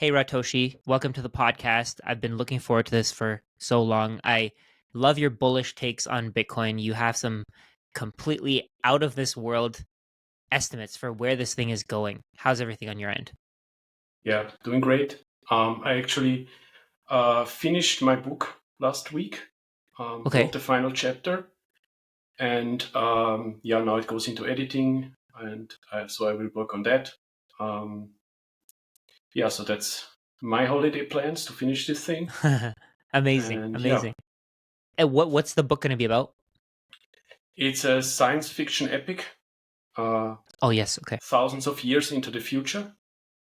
Hey, Ratoshi, welcome to the podcast. I've been looking forward to this for so long. I love your bullish takes on Bitcoin. You have some completely out of this world estimates for where this thing is going. How's everything on your end? Yeah, doing great. I actually finished my book last week, wrote Okay. the final chapter, and now it goes into editing, and so I will work on that. Um, so that's my holiday plans to finish this thing, Amazing, and yeah, amazing. And what's the book going to be about? it's a science fiction epic, uh, Oh, yes. Okay. thousands of years into the future,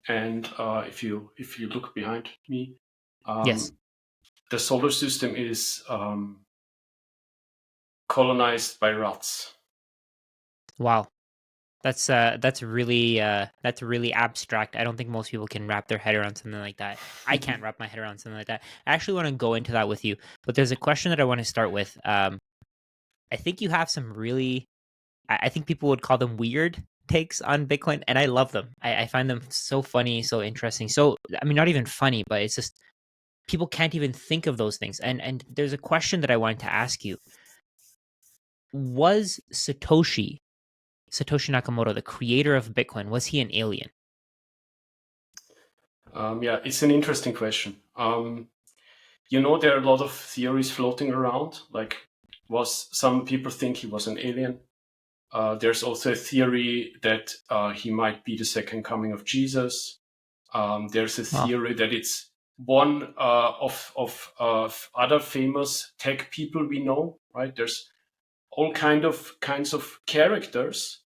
and if you look behind me, Yes. um, the solar system is colonized by rats. Wow. That's really abstract. I don't think most people can wrap their head around something like that. I can't wrap my head around something like that. I actually want to go into that with you, but there's a question that I want to start with. I think you have some really, I think people would call them weird takes on Bitcoin, and I love them. I find them so funny, so interesting. So, I mean, not even funny, but it's just people can't even think of those things. And there's a question that I wanted to ask you: Was Satoshi Nakamoto, the creator of Bitcoin, was he an alien? It's an interesting question. There are a lot of theories floating around. Like, was some people think he was an alien? There's also a theory that he might be the second coming of Jesus. There's a Wow. theory that it's one of other famous tech people we know. Right? There's all kinds of characters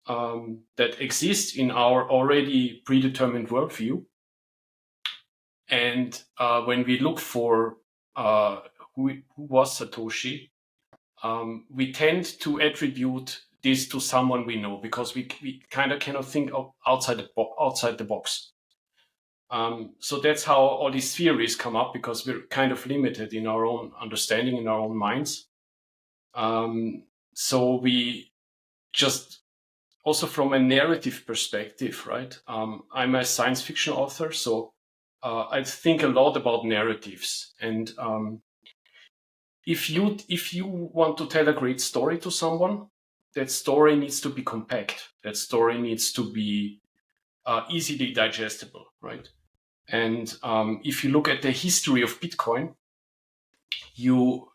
that exist in our already predetermined worldview. And when we look for who was Satoshi, we tend to attribute this to someone we know because we kind of cannot think of outside the box. So that's how all these theories come up, because we're kind of limited in our own understanding, in our own minds. So we just also from a narrative perspective, right? I'm a science fiction author, so I think a lot about narratives. And if you want to tell a great story to someone, that story needs to be compact. That story needs to be easily digestible, right? And if you look at the history of Bitcoin, you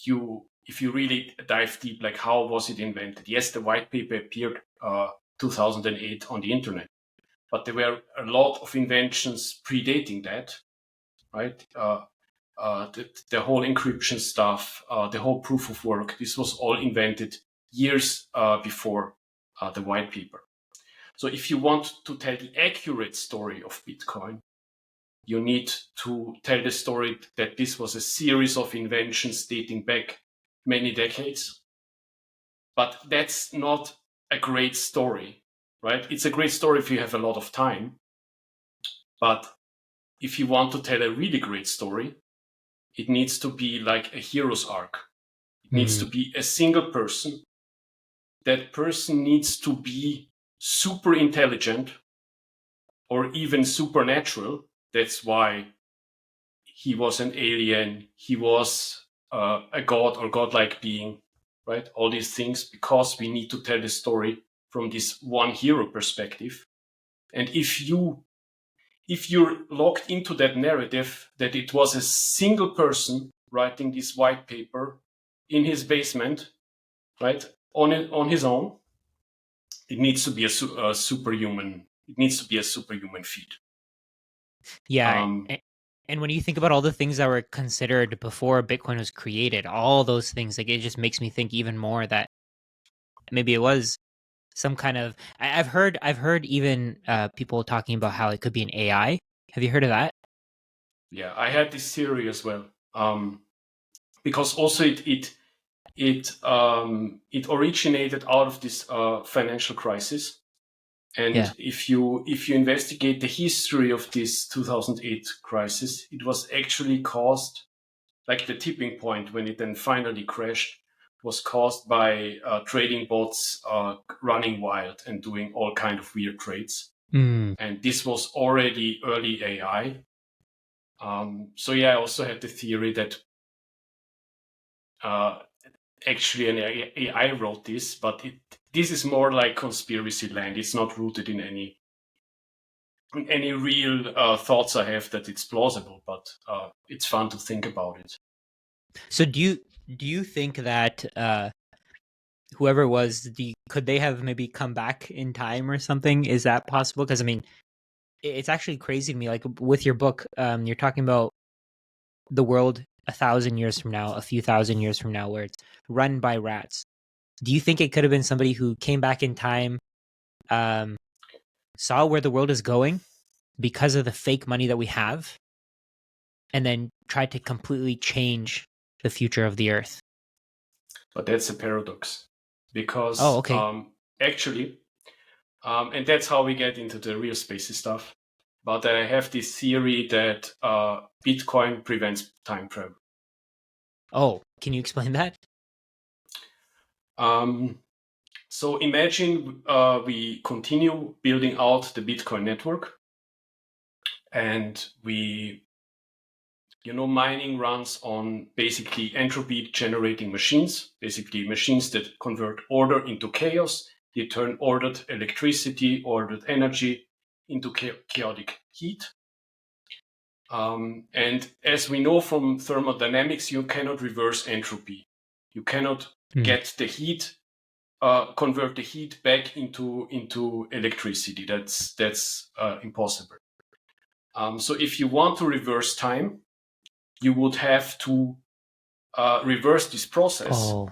you if you really dive deep, like how was it invented? Yes, the white paper appeared 2008 on the internet, but there were a lot of inventions predating that, right? The whole encryption stuff, the whole proof of work, this was all invented years before the white paper. So if you want to tell the accurate story of Bitcoin, you need to tell the story that this was a series of inventions dating back many decades. But that's not a great story, right? It's a great story if you have a lot of time. But if you want to tell a really great story, it needs to be like a hero's arc. It needs to Mm. be a single person. That person needs to be super intelligent or even supernatural. That's why he was an alien. He was a god or godlike being, right? All these things, because we need to tell the story from this one hero perspective. And if you're locked into that narrative that it was a single person writing this white paper in his basement, right, on his own, it needs to be a superhuman. It needs to be a superhuman feat. Yeah. Um, And when you think about all the things that were considered before Bitcoin was created, all those things, like it just makes me think even more that maybe it was some kind of. I've heard even people talking about how it could be an AI. Have you heard of that? yeah, I had this theory as well, because also it originated out of this financial crisis. Yeah. And if you investigate the history of this 2008 crisis, it was actually caused, like the tipping point when it then finally crashed, was caused by trading bots running wild and doing all kind of weird trades. Mm. And this was already early AI. So yeah, I also had the theory that actually an AI wrote this, but this is more like conspiracy land. It's not rooted in any real thoughts I have that it's plausible, but it's fun to think about it. So do you think that whoever it was, could they have maybe come back in time or something? Is that possible? Because I mean, it's actually crazy to me. Like with your book, you're talking about the world 1,000 years from now, a few thousand years from now, where it's run by rats. Do you think it could have been somebody who came back in time, um, saw where the world is going because of the fake money that we have, and then tried to completely change the future of the Earth? But that's a paradox, Oh, because okay. actually, and that's how we get into the real spacey stuff. But I have this theory that Bitcoin prevents time travel. Oh, can you explain that? So imagine we continue building out the Bitcoin network, and mining runs on basically entropy generating machines, basically machines that convert order into chaos. They turn ordered electricity, ordered energy into chaotic heat. And as we know from thermodynamics, you cannot reverse entropy. You cannot get the heat, convert the heat back into electricity. That's impossible. So if you want to reverse time, you would have to reverse this process, Oh,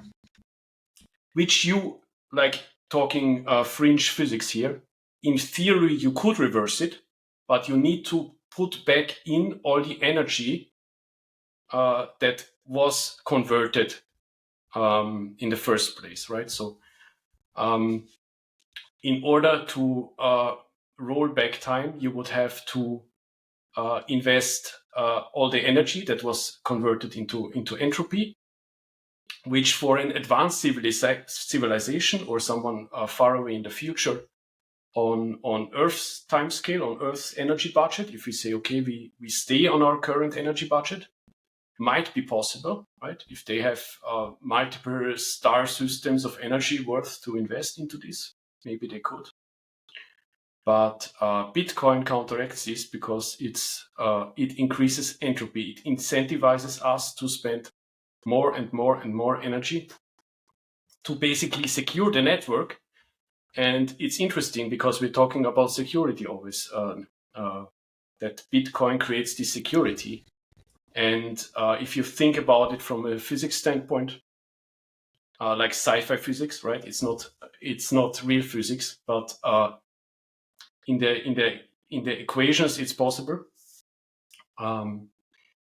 which you, like talking fringe physics here, in theory you could reverse it, but you need to put back in all the energy that was converted in the first place, right? So in order to roll back time, you would have to invest all the energy that was converted into entropy, which for an advanced civilization or someone far away in the future on Earth's time scale, on Earth's energy budget, if we say, okay, we stay on our current energy budget, might be possible, right? If they have multiple star systems of energy worth to invest into this, maybe they could. But Bitcoin counteracts this because it increases entropy. It incentivizes us to spend more and more and more energy to basically secure the network. And it's interesting because we're talking about security always, that Bitcoin creates this security. And if you think about it from a physics standpoint, like sci-fi physics, right? It's not real physics, but in the equations, it's possible.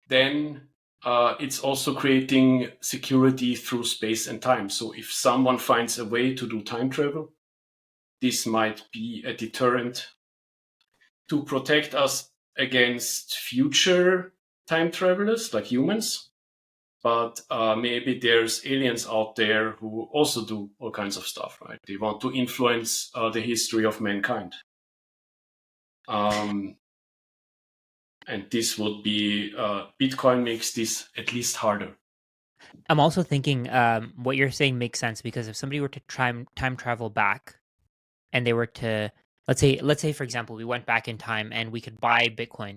Then it's also creating security through space and time. So if someone finds a way to do time travel, this might be a deterrent to protect us against future time travelers like humans. But maybe there's aliens out there who also do all kinds of stuff, right? They want to influence the history of mankind. And this would be, Bitcoin makes this at least harder. I'm also thinking what you're saying makes sense because if somebody were to time travel back and they were to let's say for example we went back in time and we could buy Bitcoin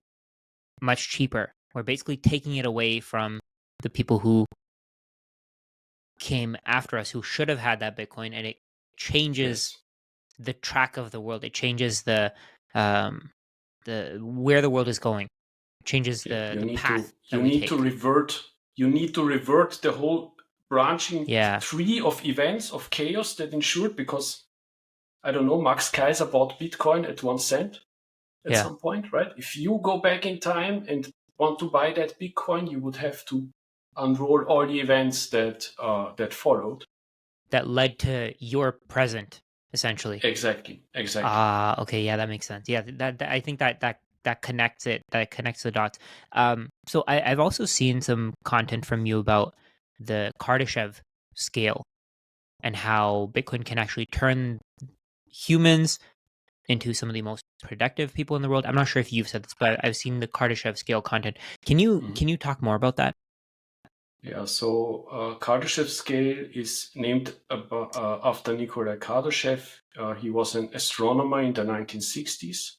much cheaper, we're basically taking it away from the people who came after us who should have had that Bitcoin, and it changes Yes. the track of the world. It changes um the where the world is going. It changes Yeah. the path that You we need to take. revert. You need to revert the whole branching Yeah. tree of events of chaos that ensured, because I don't know, Max Kaiser bought Bitcoin at 1 cent at Yeah. some point, right? If you go back in time and want to buy that Bitcoin, you would have to unroll all the events that followed. That led to your present, essentially. Exactly. Ah, okay, yeah, that makes sense. Yeah, I think that connects it. That connects the dots. So I've also seen some content from you about the Kardashev scale and how Bitcoin can actually turn humans into some of the most productive people in the world. I'm not sure if you've said this, but I've seen the Kardashev Scale content. Can you talk more about that? Yeah, so Kardashev Scale is named after Nikolai Kardashev. He was an astronomer in the 1960s.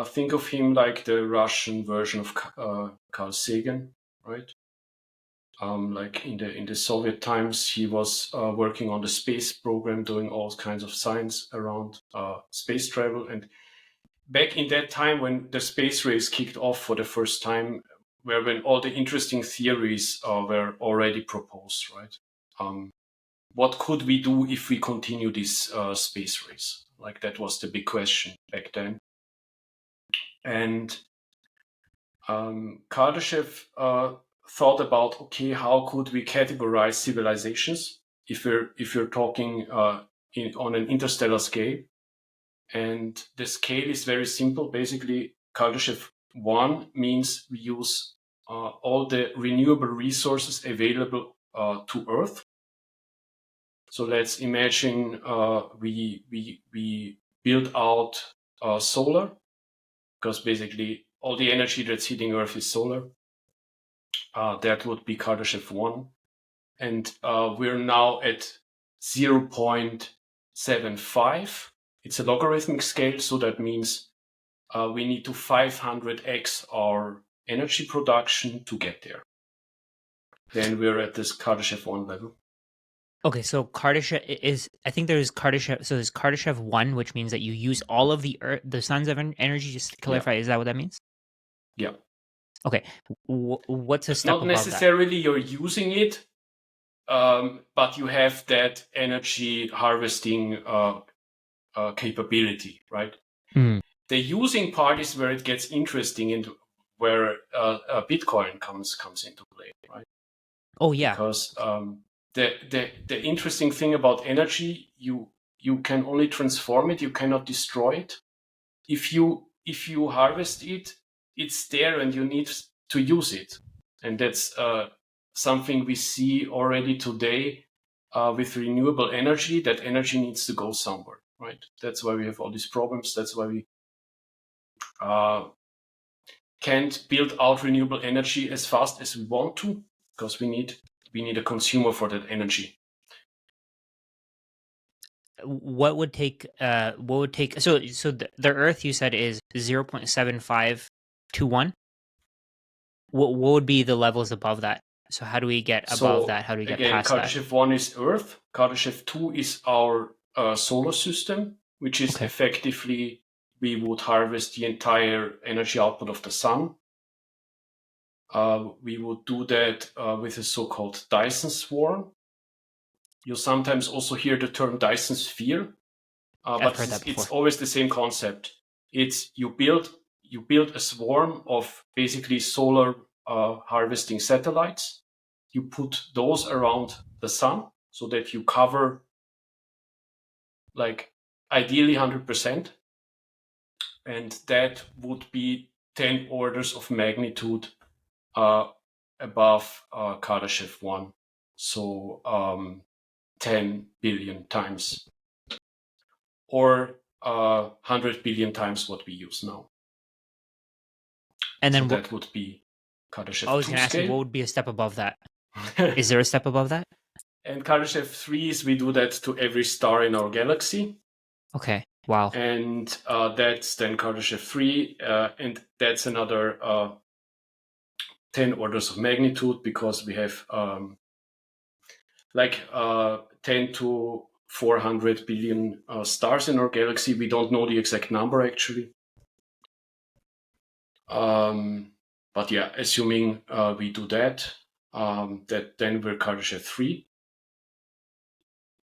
Think of him like the Russian version of Carl Sagan, right? Like in the Soviet times, he was working on the space program, doing all kinds of science around space travel. And back in that time, when the space race kicked off for the first time, when all the interesting theories were already proposed, right? What could we do if we continue this space race? Like that was the big question back then. And Kardashev thought about, okay, how could we categorize civilizations if you're talking on an interstellar scale? And the scale is very simple. Basically, Kardashev 1 means we use all the renewable resources available to Earth. So let's imagine we build out solar, because basically all the energy that's hitting Earth is solar. That would be Kardashev 1. And we're now at 0.75. It's a logarithmic scale, so that means we need to 500x our energy production to get there. Then we're at this Kardashev 1 level. Okay, so Kardashev is, I think there's Kardashev, so there's Kardashev 1, which means that you use all of the sun's energy, just to clarify, is that what that means? Yeah. Okay, what's a step Not above necessarily you're using it, but you have that energy harvesting capability, right? Mm. The using part is where it gets interesting and where Bitcoin comes into play, right? Oh yeah. Because the interesting thing about energy, you can only transform it, you cannot destroy it. If you harvest it, it's there and you need to use it. And that's something we see already today with renewable energy, that energy needs to go somewhere, right? That's why we have all these problems. That's why we can't build out renewable energy as fast as we want to, because we need a consumer for that energy. What would take so the Earth, you said, is 0.75 to 1? What would be the levels above that? So how do we get above that? How do we get past that? Kardashev 1 is Earth. Kardashev 2 is our solar system, which is effectively, we would harvest the entire energy output of the sun. We would do that with a so-called Dyson swarm. You sometimes also hear the term Dyson sphere, but it's always the same concept. It's you build a swarm of basically solar harvesting satellites. You put those around the sun so that you cover, like, ideally 100%. And that would be 10 orders of magnitude above Kardashev 1. So 10 billion times. Or 100 billion times what we use now. And then that would be Kardashev 2 scale. I was going to ask you, what would be a step above that? Is there a step above that? And Kardashev 3 is we do that to every star in our galaxy. Okay, wow. And that's then Kardashev 3, and that's another 10 orders of magnitude, because we have 10 to 400 billion stars in our galaxy. We don't know the exact number, actually. But yeah, assuming we do that, that then we're Kardashev 3.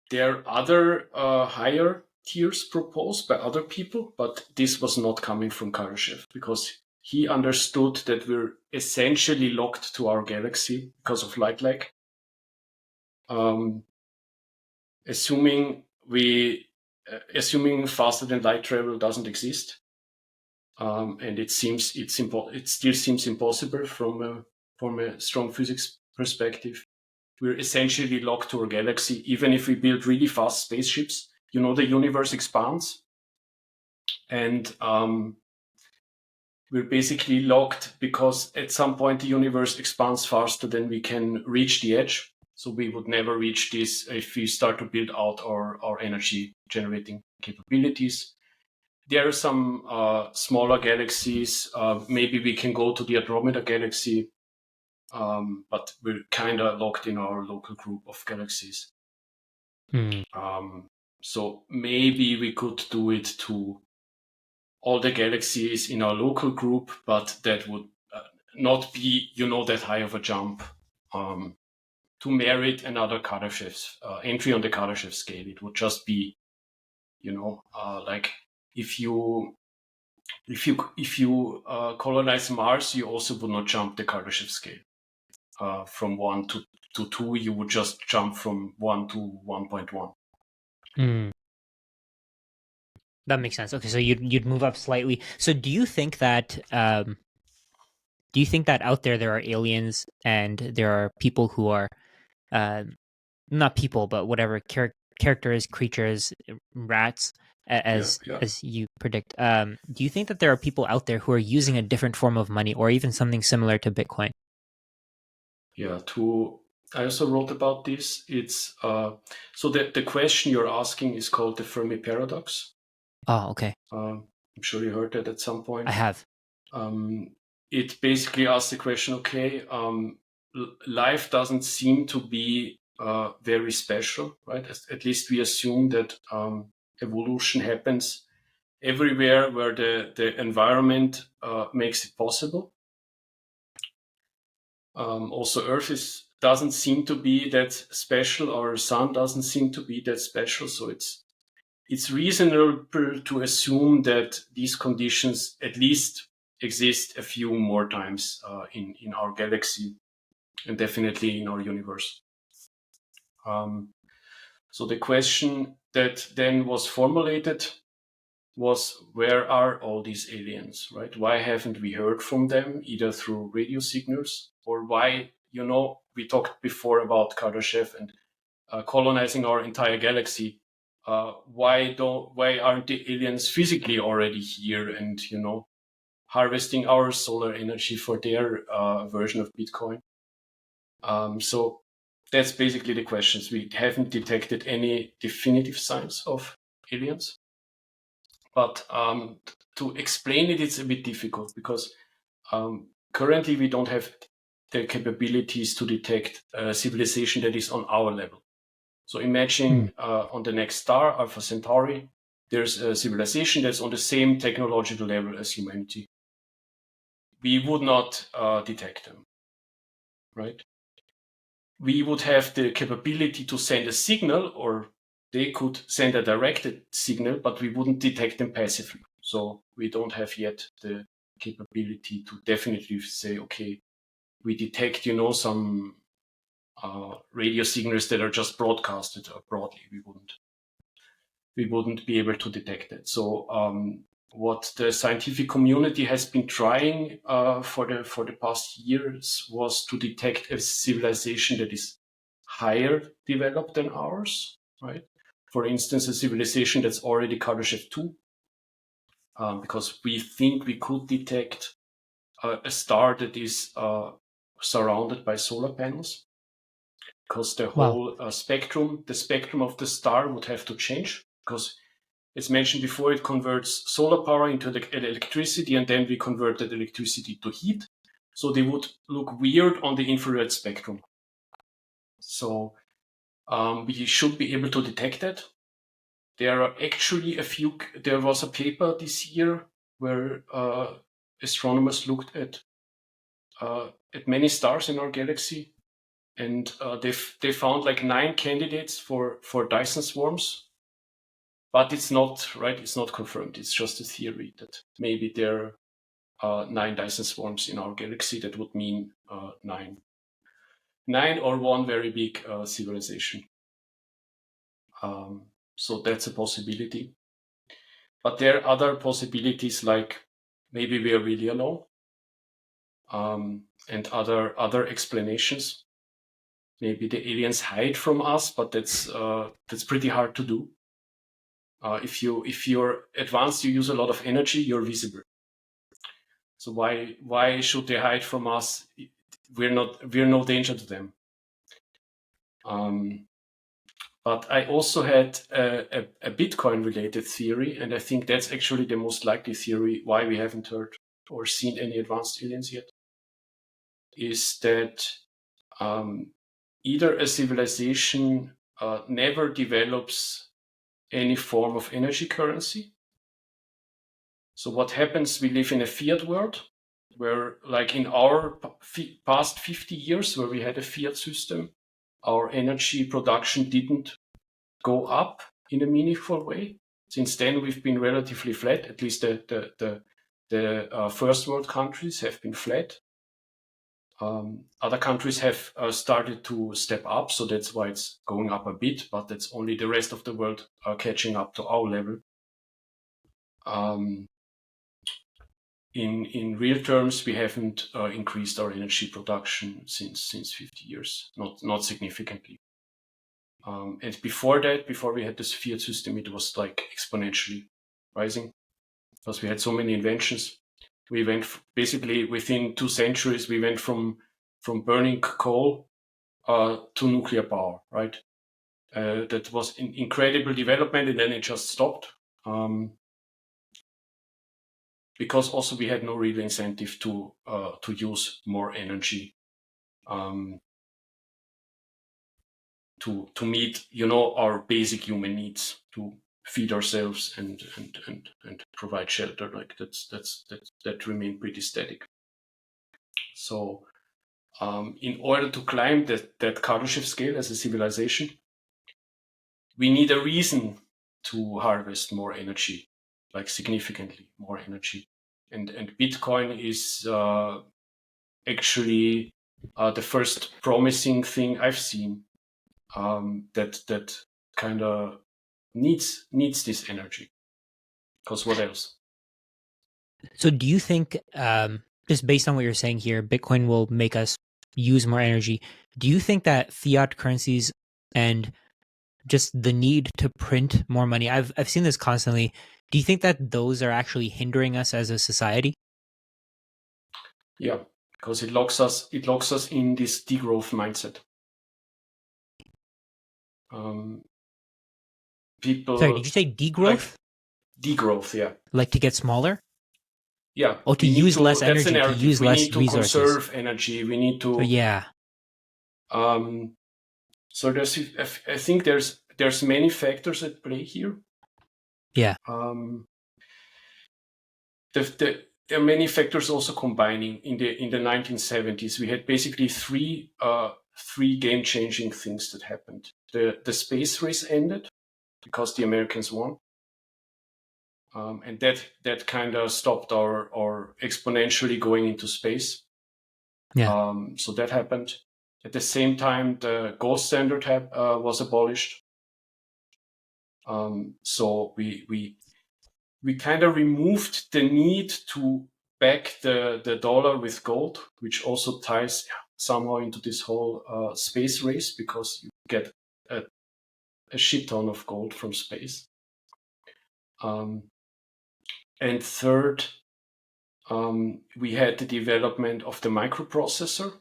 There are other higher tiers proposed by other people, but this was not coming from Kardashev, because he understood that we're essentially locked to our galaxy because of light lag. Assuming faster than light travel doesn't exist, and it still seems impossible from a strong physics perspective. We're essentially locked to our galaxy. Even if we build really fast spaceships, the universe expands. And we're basically locked because at some point the universe expands faster than we can reach the edge. So we would never reach this if we start to build out our energy generating capabilities. There are some smaller galaxies. Maybe we can go to the Andromeda galaxy, but we're kind of locked in our local group of galaxies. So maybe we could do it to all the galaxies in our local group, but that would not be, that high of a jump to merit another Kardashev's entry on the Kardashev scale. It would just be, like if you colonize Mars, you also would not jump the Kardashev scale. From 1 to 2, you would just jump from 1 to 1.1. That makes sense. Okay, so you'd move up slightly. So do you think that out there are aliens and there are people who are not people but whatever characters, creatures, rats as you predict. Do you think that there are people out there who are using a different form of money or even something similar to Bitcoin? Yeah, I also wrote about this. It's so the question you're asking is called the Fermi paradox. Oh, okay. I'm sure you heard that at some point. I have. It basically asks the question, okay, life doesn't seem to be very special, right? At least we assume that evolution happens everywhere where the environment makes it possible. Also, Earth doesn't seem to be that special. Our sun doesn't seem to be that special. So it's reasonable to assume that these conditions at least exist a few more times in our galaxy and definitely in our universe. So the question that then was formulated was, where are all these aliens, right? Why haven't we heard from them either through radio signals, or why, we talked before about Kardashev and colonizing our entire galaxy. Why aren't the aliens physically already here and, harvesting our solar energy for their version of Bitcoin? So that's basically the questions. We haven't detected any definitive signs of aliens. But to explain it, it's a bit difficult because currently we don't have the capabilities to detect a civilization that is on our level. So imagine on the next star, Alpha Centauri, there's a civilization that's on the same technological level as humanity. We would not detect them, right? We would have the capability to send a signal, or they could send a directed signal, but we wouldn't detect them passively. So we don't have yet the capability to definitely say, okay, we detect, some radio signals that are just broadcasted broadly. We wouldn't be able to detect it. So what the scientific community has been trying for the past years was to detect a civilization that is higher developed than ours, right? For instance, a civilization that's already Kardashev 2, because we think we could detect a star that is surrounded by solar panels, because the whole spectrum of the star would have to change, because as mentioned before, it converts solar power into electricity, and then we convert that electricity to heat. So they would look weird on the infrared spectrum. So we should be able to detect that. There are actually there was a paper this year where astronomers looked at many stars in our galaxy, and they found like 9 candidates for Dyson swarms. But it's not, right? It's not confirmed. It's just a theory that maybe there are 9 Dyson swarms in our galaxy. That would mean 9 or one very big civilization. So that's a possibility. But there are other possibilities, like maybe we are really alone, and other explanations. Maybe the aliens hide from us, but that's pretty hard to do. If you're advanced, you use a lot of energy, you're visible. So why should they hide from us? We're no danger to them. But I also had a Bitcoin related theory, and I think that's actually the most likely theory why we haven't heard or seen any advanced aliens yet, is that either a civilization never develops any form of energy currency. So what happens, we live in a fiat world where, like in our past 50 years where we had a fiat system, our energy production didn't go up in a meaningful way. Since then, we've been relatively flat. At least the first world countries have been flat. Other countries have started to step up, so that's why it's going up a bit, but that's only the rest of the world catching up to our level. In real terms, we haven't increased our energy production since 50 years, not significantly. And before that, before we had this fiat system, it was like exponentially rising because we had so many inventions. We went basically within 2 centuries, we went from burning coal to nuclear power, right? That was an incredible development, and then it just stopped. Because also we had no real incentive to use more energy to meet, our basic human needs, to feed ourselves and provide shelter. Like that remained pretty static. So in order to climb that Kardashev scale as a civilization, we need a reason to harvest more energy, like significantly more energy. And Bitcoin is actually the first promising thing I've seen that kind of needs this energy. Because what else? So do you think, just based on what you're saying here, Bitcoin will make us use more energy? Do you think that fiat currencies and just the need to print more money, I've seen this constantly, do you think that those are actually hindering us as a society? Yeah, because it locks us in this degrowth mindset. People. Sorry, did you say degrowth? Degrowth, yeah. Like to get smaller? Yeah. Oh, to use less energy, to use less resources. We need to conserve energy. We need to. Yeah. So I think there's many factors at play here. Yeah. There are many factors also combining. In the 1970s, we had basically three game-changing things that happened. The space race ended because the Americans won. And that kind of stopped our exponentially going into space. Yeah. So that happened. At the same time, the gold standard was abolished. So we kind of removed the need to back the dollar with gold, which also ties somehow into this whole space race, because you get a shit ton of gold from space. And third, we had the development of the microprocessor,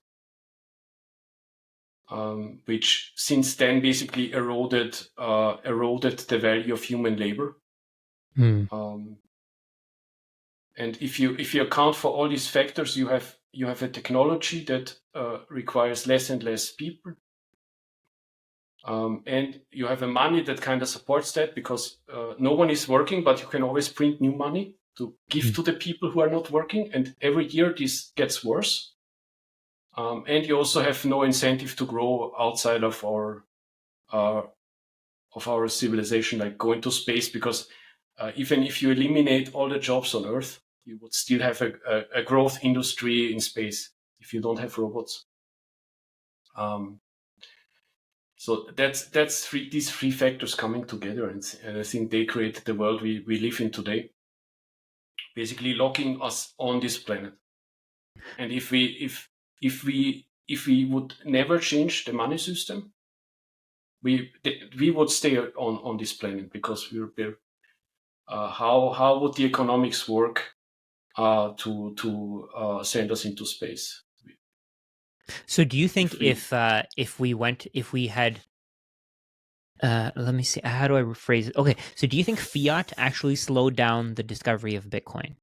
which since then basically eroded the value of human labor. And if you account for all these factors, you have a technology that requires less and less people, and you have a money that kind of supports that, because no one is working, but you can always print new money to give to the people who are not working, and every year this gets worse. And you also have no incentive to grow outside of our civilization, like go into space, because even if you eliminate all the jobs on Earth, you would still have a growth industry in space if you don't have robots. So that's these three factors coming together, and I think they create the world we live in today, basically locking us on this planet. And if we would never change the money system, we would stay on this planet, because we're how would the economics work to send us into space? So do you think if we had let me see, how do I rephrase it? Okay, so do you think fiat actually slowed down the discovery of Bitcoin?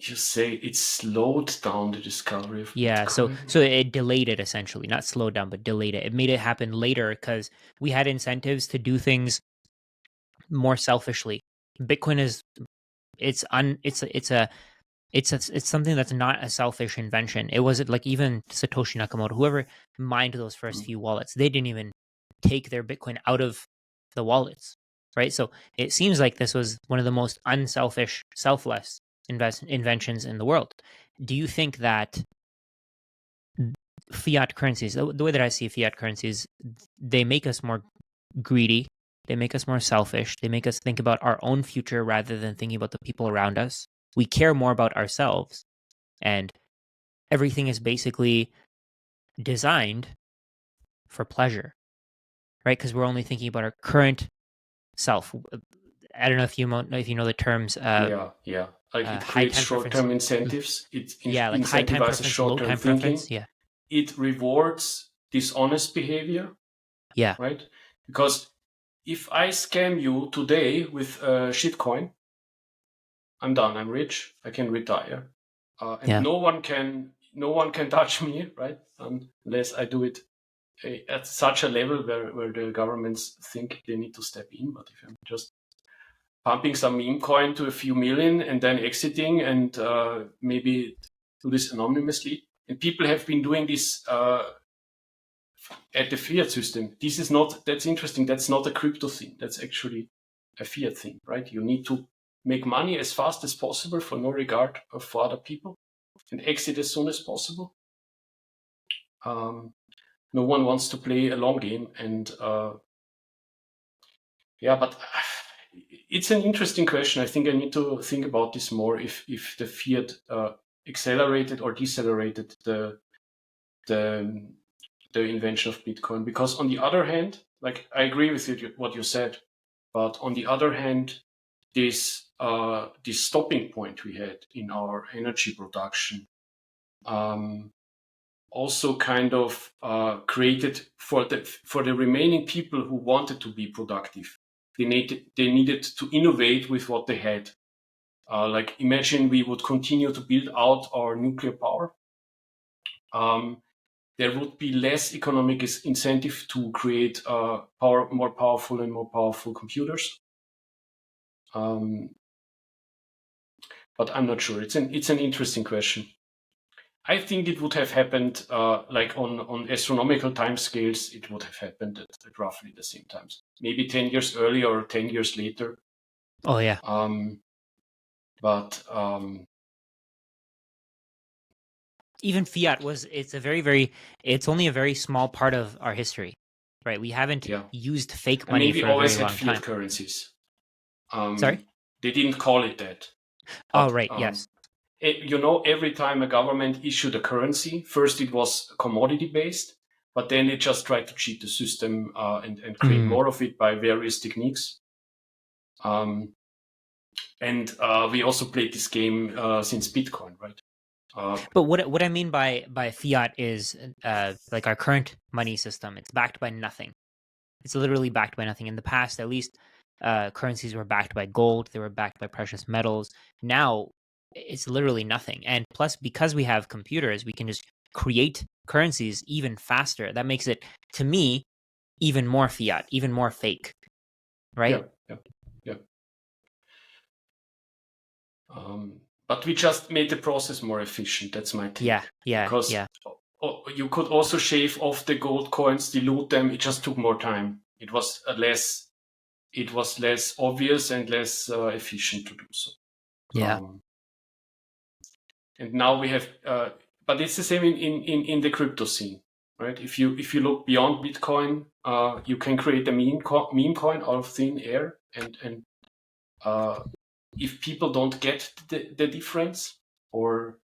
You say it slowed down the discovery of Yeah, Bitcoin? so it delayed it essentially, not slowed down, but delayed it. It made it happen later because we had incentives to do things more selfishly. Bitcoin is it's un it's something that's not a selfish invention. It wasn't like even Satoshi Nakamoto, whoever mined those first few wallets, they didn't even take their Bitcoin out of the wallets, right? So it seems like this was one of the most unselfish, selfless inventions in the world. Do you think that fiat currencies, the way that I see fiat currencies, they make us more greedy, they make us more selfish, they make us think about our own future rather than thinking about the people around us. We care more about ourselves, and everything is basically designed for pleasure, right? Because we're only thinking about our current self. I don't know if you know the terms Yeah. Like it high creates time preference. short-term incentives. It Yeah, like high time incentivizes preference, low short-term time preference. thinking. Yeah, It rewards dishonest behavior, yeah, right? Because if I scam you today with a shitcoin, I'm done. I'm rich. I can retire, and yeah. no one can touch me, right? Unless I do it at such a level where the governments think they need to step in. But if I'm just pumping some meme coin to a few million and then exiting and maybe do this anonymously, and people have been doing this at the fiat system. This is not, that's interesting. That's not a crypto thing. That's actually a fiat thing, right? You need to make money as fast as possible for no regard for other people and exit as soon as possible. No one wants to play a long game. And yeah, but it's an interesting question. I think I need to think about this more if the fiat accelerated or decelerated the invention of Bitcoin. Because on the other hand, like I agree with you, what you said, but on the other hand, this stopping point we had in our energy production also kind of created for the remaining people who wanted to be productive. They needed to innovate with what they had. Like imagine we would continue to build out our nuclear power. There would be less economic incentive to create more powerful computers. But I'm not sure. It's an interesting question. I think it would have happened like on astronomical timescales. It would have happened at roughly the same times. Maybe 10 years earlier or 10 years later. Oh yeah. But Even fiat it's only a very small part of our history, right? We haven't yeah, used fake and money maybe for a very always had long fiat time. currencies. Sorry? They didn't call it that. Oh, But right. Yes. every time a government issued a currency, first it was commodity based, but then they just tried to cheat the system and create more of it by various techniques. And we also played this game since Bitcoin, right? But what I mean by fiat is like our current money system. It's backed by nothing. It's literally backed by nothing. In the past, at least, currencies were backed by gold. They were backed by precious metals. Now, it's literally nothing. And plus, because we have computers, we can just create currencies even faster. That makes it, to me, even more fiat, even more fake, right? Yeah. But we just made the process more efficient. That's my take. Yeah. Because you could also shave off the gold coins, dilute them. It just took more time. It was less obvious and less efficient to do so. Yeah. And now we have, but it's the same in the crypto scene, right? If you look beyond Bitcoin, you can create a meme coin out of thin air, and if people don't get the difference, or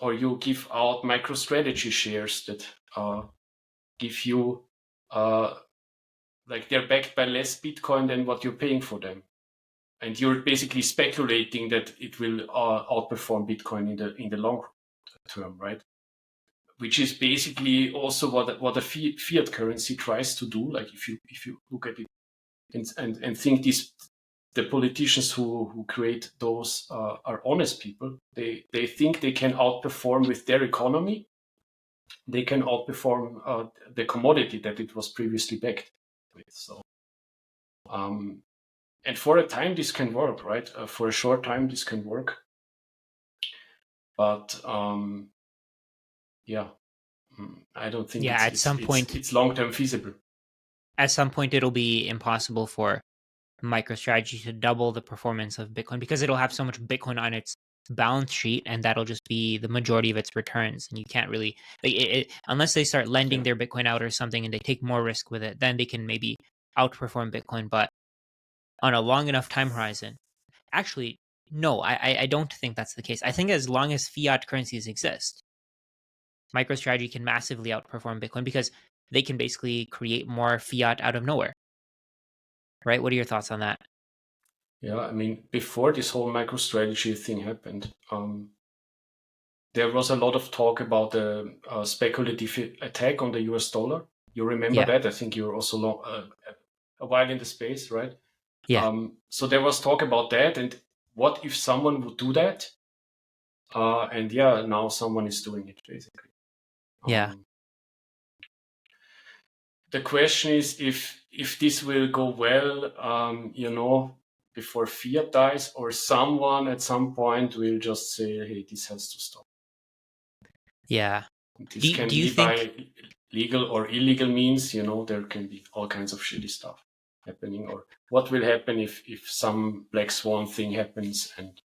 or you give out microstrategy shares that give you like they're backed by less Bitcoin than what you're paying for them, and you're basically speculating that it will outperform Bitcoin in the long term, right? Which is basically also what a fiat currency tries to do. Like if you look at it and think the politicians who create those are honest people. They think they can outperform with their economy. They can outperform the commodity that it was previously backed with. So, and for a time this can work, right? For a short time this can work, but yeah, I don't think at some point, it's long term feasible. At some point, it'll be impossible for MicroStrategy to double the performance of Bitcoin because it'll have so much Bitcoin on its balance sheet, and that'll just be the majority of its returns. And you can't really, unless they start lending their Bitcoin out or something, and they take more risk with it, then they can maybe outperform Bitcoin. But on a long enough time horizon, actually, no, I don't think that's the case. I think as long as fiat currencies exist, MicroStrategy can massively outperform Bitcoin because they can basically create more fiat out of nowhere. Right? What are your thoughts on that? Yeah, I mean, before this whole MicroStrategy thing happened, there was a lot of talk about the speculative attack on the US dollar. You remember that? I think you're also a while in the space, right? Yeah. So there was talk about that, and what if someone would do that? And yeah, now someone is doing it, basically. Yeah. The question is if this will go well, before fiat dies, or someone at some point will just say, hey, this has to stop. Yeah. This can be by legal or illegal means, there can be all kinds of shitty stuff happening. Or what will happen if some black swan thing happens and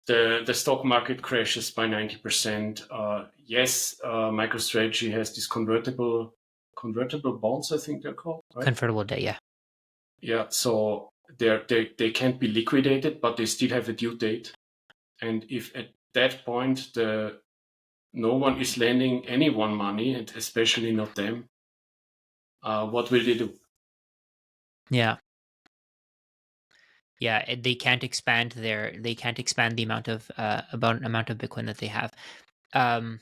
the stock market crashes by 90%. Yes, MicroStrategy has these convertible bonds, I think they're called, right? Convertible debt, yeah. Yeah, so they can't be liquidated, but they still have a due date. And if at that point no one is lending anyone money, and especially not them, what will they do? Yeah. Yeah, they can't expand the amount of Bitcoin that they have. I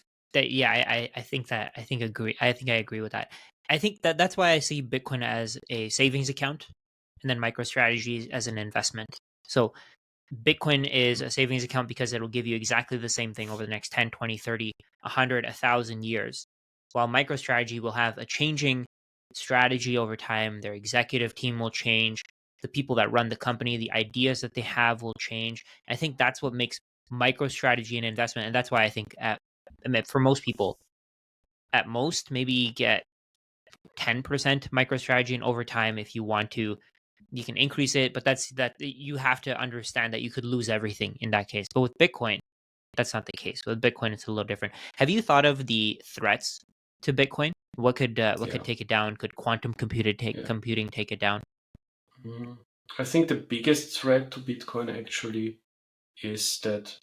think I agree with that. I think that's why I see Bitcoin as a savings account and then MicroStrategy as an investment. So Bitcoin is a savings account because it'll give you exactly the same thing over the next 10, 20, 30, 100, 1,000 years. While MicroStrategy will have a changing strategy over time, their executive team will change, the people that run the company, the ideas that they have will change. I think that's what makes MicroStrategy an investment. And that's why I think for most people, at most, maybe get 10% MicroStrategy, and over time, if you want to, you can increase it, but that you have to understand that you could lose everything in that case. But with Bitcoin, that's not the case. With Bitcoin, it's a little different. Have you thought of the threats to Bitcoin? What could take it down? Could quantum computing take it down? I think the biggest threat to Bitcoin actually is that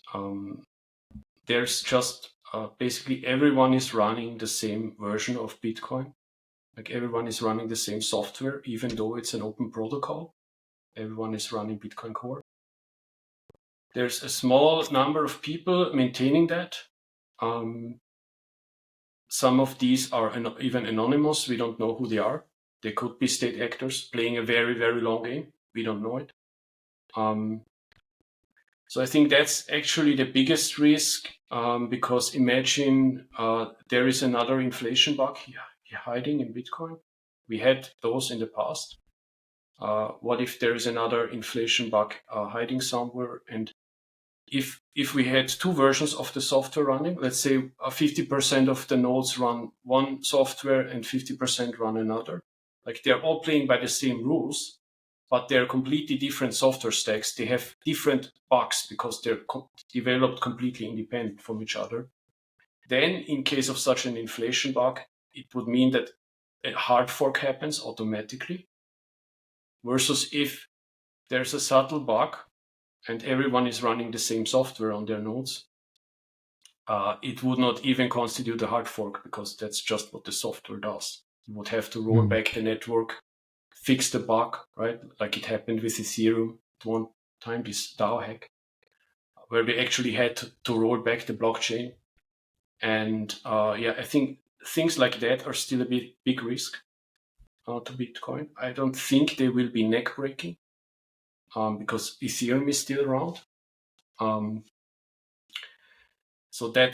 there's just basically everyone is running the same version of Bitcoin. Like everyone is running the same software, even though it's an open protocol. Everyone is running Bitcoin Core. There's a small number of people maintaining that. Some of these are even anonymous. We don't know who they are. They could be state actors playing a very, very long game. We don't know it. So I think that's actually the biggest risk, because imagine there is another inflation bug hiding in Bitcoin. We had those in the past. What if there is another inflation bug hiding somewhere? And if we had two versions of the software running, let's say 50% of the nodes run one software and 50% run another, like they're all playing by the same rules, but they're completely different software stacks. They have different bugs because they're developed completely independent from each other. Then in case of such an inflation bug, it would mean that a hard fork happens automatically, versus if there's a subtle bug and everyone is running the same software on their nodes, it would not even constitute a hard fork because that's just what the software does. You would have to roll back the network, fix the bug, right? Like it happened with Ethereum at one time, this DAO hack, where we actually had to roll back the blockchain. And I think things like that are still a big risk to Bitcoin. I don't think they will be neck breaking because Ethereum is still around. So that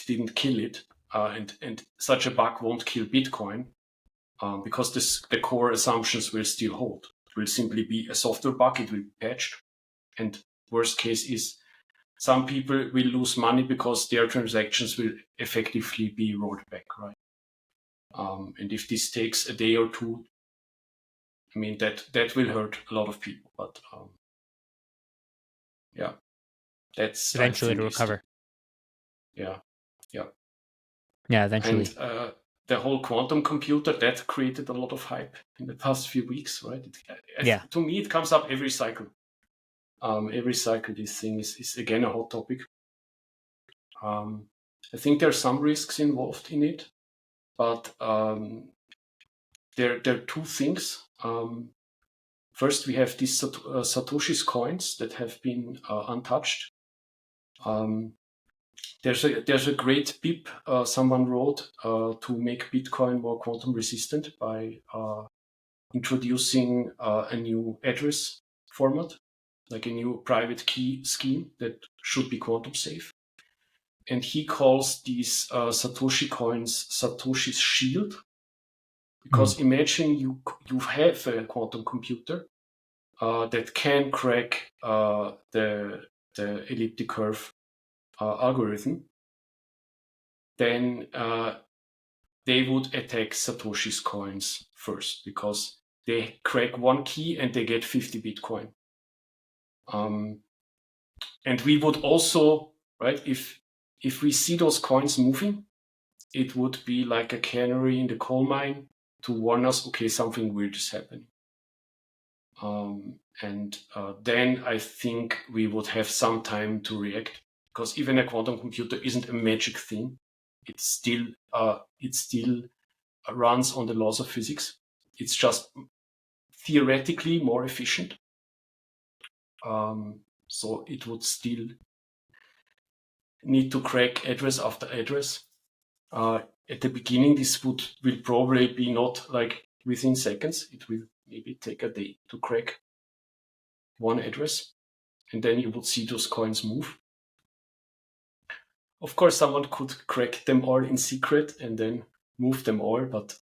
didn't kill it, and such a bug won't kill Bitcoin because the core assumptions will still hold. It will simply be a software bug. It will be patched, and worst case is some people will lose money because their transactions will effectively be rolled back, right? And if this takes a day or two, I mean that will hurt a lot of people, but that's eventually to recover. Yeah. Eventually. And the whole quantum computer, that created a lot of hype in the past few weeks, right? To me, it comes up every cycle. Every cycle, this thing is again a hot topic. I think there are some risks involved in it, but there are two things. First, we have these Satoshi's coins that have been untouched. There's a great pip someone wrote to make Bitcoin more quantum resistant by introducing a new address format, like a new private key scheme that should be quantum safe. And he calls these Satoshi coins Satoshi's shield, because imagine you have a quantum computer that can crack the elliptic curve algorithm, then they would attack Satoshi's coins first because they crack one key and they get 50 Bitcoin. And we would also, right, if we see those coins moving, it would be like a canary in the coal mine to warn us, okay, something weird is happening. And then I think we would have some time to react, because even a quantum computer isn't a magic thing. It still runs on the laws of physics. It's just theoretically more efficient. So it would still need to crack address after address. At the beginning, this will probably be not like within seconds. It will maybe take a day to crack one address, and then you would see those coins move. Of course, someone could crack them all in secret and then move them all, but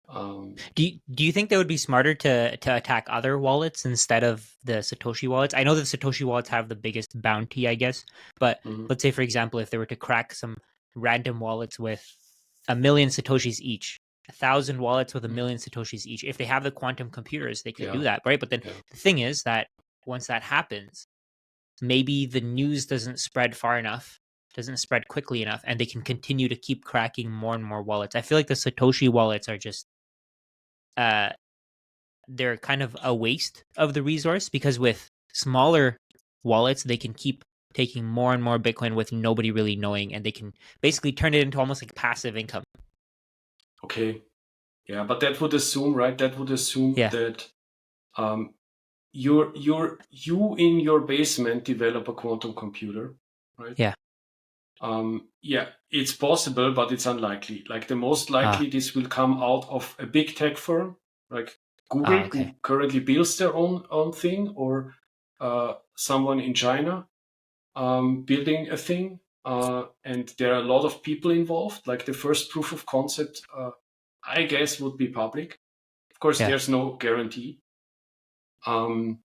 Do you think they would be smarter to attack other wallets instead of the Satoshi wallets? I know that Satoshi wallets have the biggest bounty, I guess, but let's say, for example, if they were to crack some random wallets with 1 million Satoshis each, 1,000 wallets with 1 million Satoshis each, if they have the quantum computers, they could do that, right? But then the thing is that once that happens, maybe the news doesn't spread far enough, doesn't spread quickly enough, and they can continue to keep cracking more and more wallets. I feel like the Satoshi wallets are just they're kind of a waste of the resource, because with smaller wallets, they can keep taking more and more Bitcoin with nobody really knowing, and they can basically turn it into almost like passive income. Okay. Yeah, but that would assume, right? That would assume that you in your basement develop a quantum computer, right? Yeah. It's possible, but it's unlikely. Like the most likely this will come out of a big tech firm, like Google, who currently builds their own thing, or someone in China building a thing. And there are a lot of people involved. Like the first proof of concept, I guess, would be public. Of course, there's no guarantee. And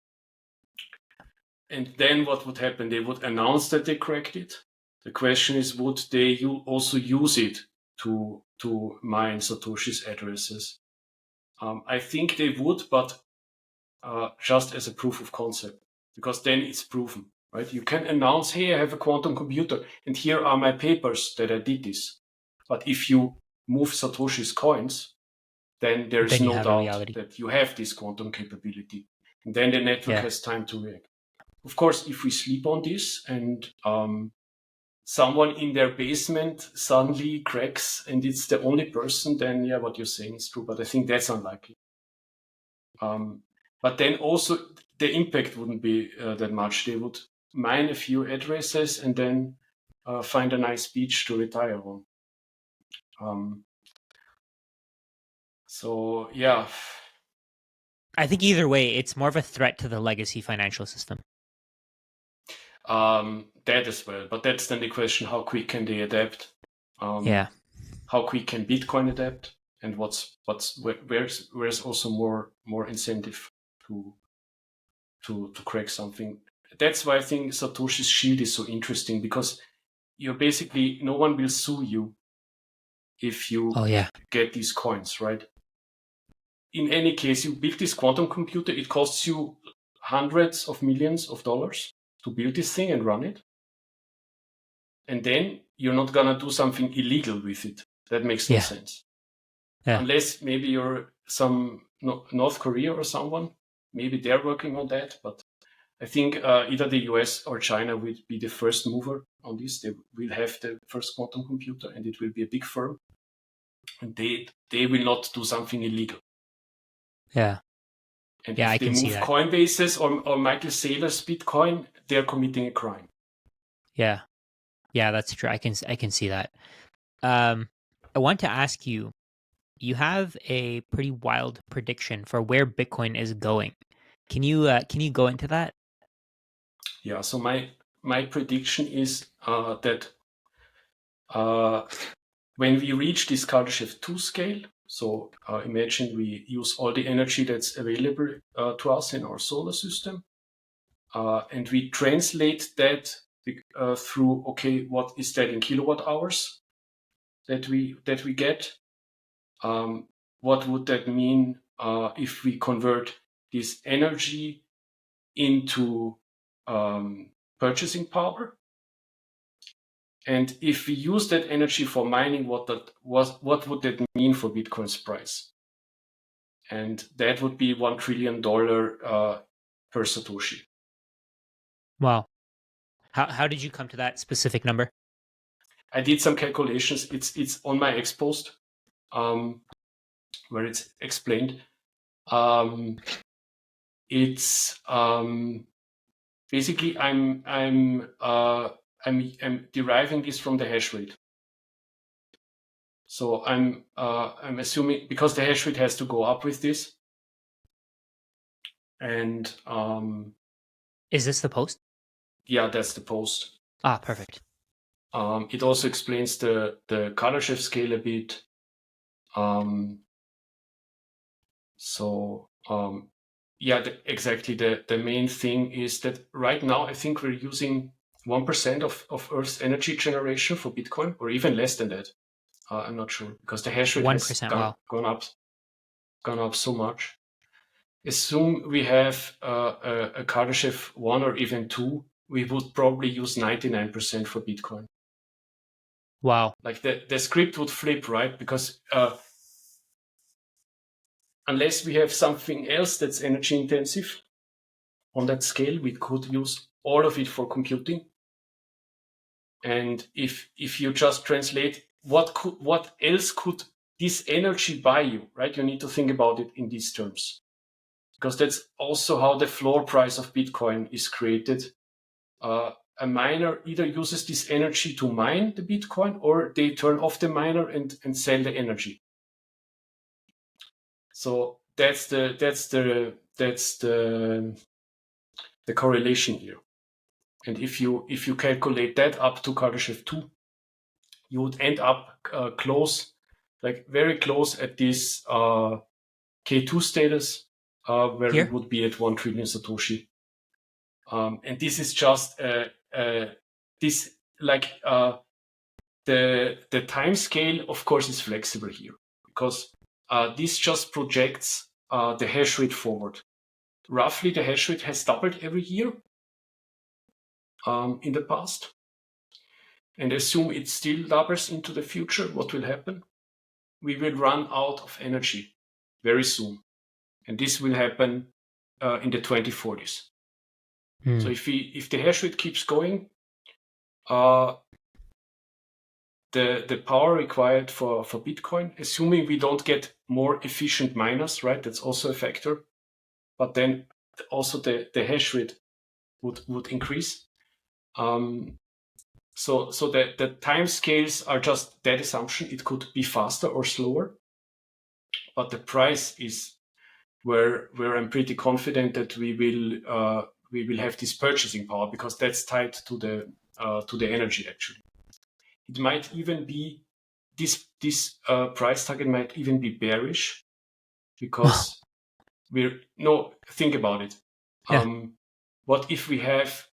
then what would happen? They would announce that they cracked it. The question is, would they also use it to mine Satoshi's addresses? I think they would, but just as a proof of concept, because then it's proven, right? You can announce, hey, I have a quantum computer, and here are my papers that I did this. But if you move Satoshi's coins, then there's no doubt that you have this quantum capability. And then the network has time to react. Of course, if we sleep on this and someone in their basement suddenly cracks and it's the only person, then yeah, what you're saying is true. But I think that's unlikely. But then also the impact wouldn't be that much. They would mine a few addresses and then find a nice beach to retire on. So yeah. I think either way, it's more of a threat to the legacy financial system. That as well, but that's then the question: how quick can they adapt? How quick can Bitcoin adapt? And where's also more incentive to crack something? That's why I think Satoshi's shield is so interesting, because you're basically, no one will sue you if you get these coins, right? In any case, you build this quantum computer, it costs you hundreds of millions of dollars to build this thing and run it. And then you're not gonna do something illegal with it. That makes no sense. Unless maybe you're some North Korea or someone, maybe they're working on that. But I think either the US or China will be the first mover on this. They will have the first quantum computer, and it will be a big firm. And they will not do something illegal. Yeah. And if they move Coinbase's or Michael Saylor's Bitcoin, they're committing a crime. Yeah. Yeah, that's true. I can see that. I want to ask you, you have a pretty wild prediction for where Bitcoin is going. Can you go into that? Yeah, so my prediction is that when we reach this Kardashev 2 scale, so imagine we use all the energy that's available to us in our solar system, and we translate that through, okay, what is that in kilowatt hours that we get? What would that mean if we convert this energy into purchasing power? And if we use that energy for mining, what would that mean for Bitcoin's price? And that would be $1 trillion per Satoshi. Wow. How did you come to that specific number? I did some calculations. It's on my X post, where it's explained. It's basically I'm deriving this from the hash rate. So I'm assuming, because the hash rate has to go up with this. And is this the post? Yeah, that's the post. Ah, perfect. It also explains the Kardashev scale a bit. Yeah, exactly. The main thing is that right now I think we're using 1% of Earth's energy generation for Bitcoin, or even less than that. I'm not sure, because the hash rate has gone up so much. Assume we have a Kardashev 1 or even 2, we would probably use 99% for Bitcoin. Wow. Like the script would flip, right? Because unless we have something else that's energy intensive on that scale, we could use all of it for computing. And if you just translate, what else could this energy buy you, right? You need to think about it in these terms, because that's also how the floor price of Bitcoin is created. A miner either uses this energy to mine the Bitcoin, or they turn off the miner and sell the energy. So that's the correlation here. And if you calculate that up to Kardashev 2, you would end up close, like very close at this K2 status, where we would be at 1 trillion Satoshi. And this is just this, like the time scale, of course, is flexible here, because this just projects the hash rate forward. Roughly, the hash rate has doubled every year in the past. And assume it still doubles into the future. What will happen? We will run out of energy very soon. And this will happen in the 2040s. Hmm. So if the hash rate keeps going, the power required for Bitcoin, assuming we don't get more efficient miners, right? That's also a factor. But then also the hash rate would increase. So the time scales are just that assumption. It could be faster or slower, but the price is where I'm pretty confident that we will have this purchasing power, because that's tied to the energy. Actually, it might even be this price target might even be bearish, because think about it. Yeah. What if we have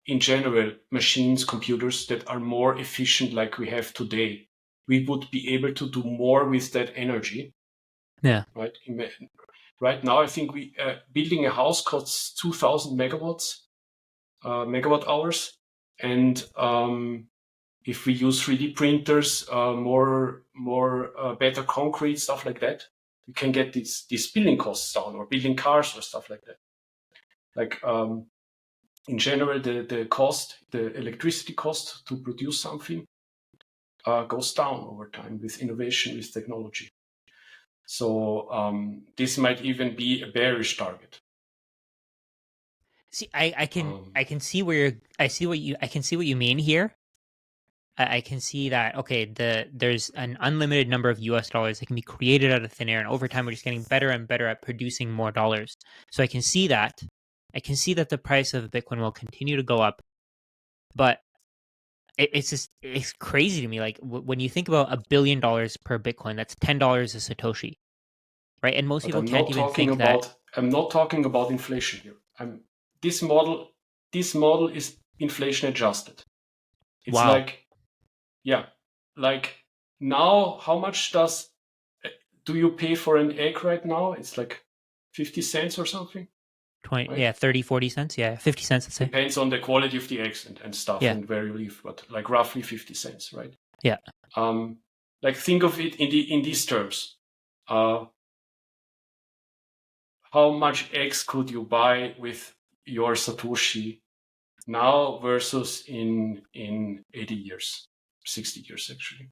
in general machines, computers that are more efficient like we have today? We would be able to do more with that energy. Yeah. Right. Right now, I think we building a house costs 2,000 megawatt hours, and if we use 3D printers, better concrete, stuff like that, we can get these building costs down, or building cars or stuff like that. Like in general, the electricity cost to produce something goes down over time with innovation, with technology. So this might even be a bearish target. See, I can see where I can see what you mean here. I can see that, okay, there's an unlimited number of US dollars that can be created out of thin air, and over time we're just getting better and better at producing more dollars. So I can see that. I can see that the price of Bitcoin will continue to go up, but it's crazy to me. Like when you think about $1 billion per Bitcoin, that's $10 a Satoshi, right? And most But people can't even think that. I'm not talking about inflation here. This model is inflation adjusted. It's Wow. like now, how much do you pay for an egg right now? It's like 50 cents or something. 20, Right? yeah, 30, 40 cents. Yeah, 50 cents, let's say. Depends on the quality of the eggs and stuff, Yeah. and where you live, but like roughly 50 cents, right? Yeah. Like think of it in these terms. How much eggs could you buy with your Satoshi now versus in 80 years, 60 years actually?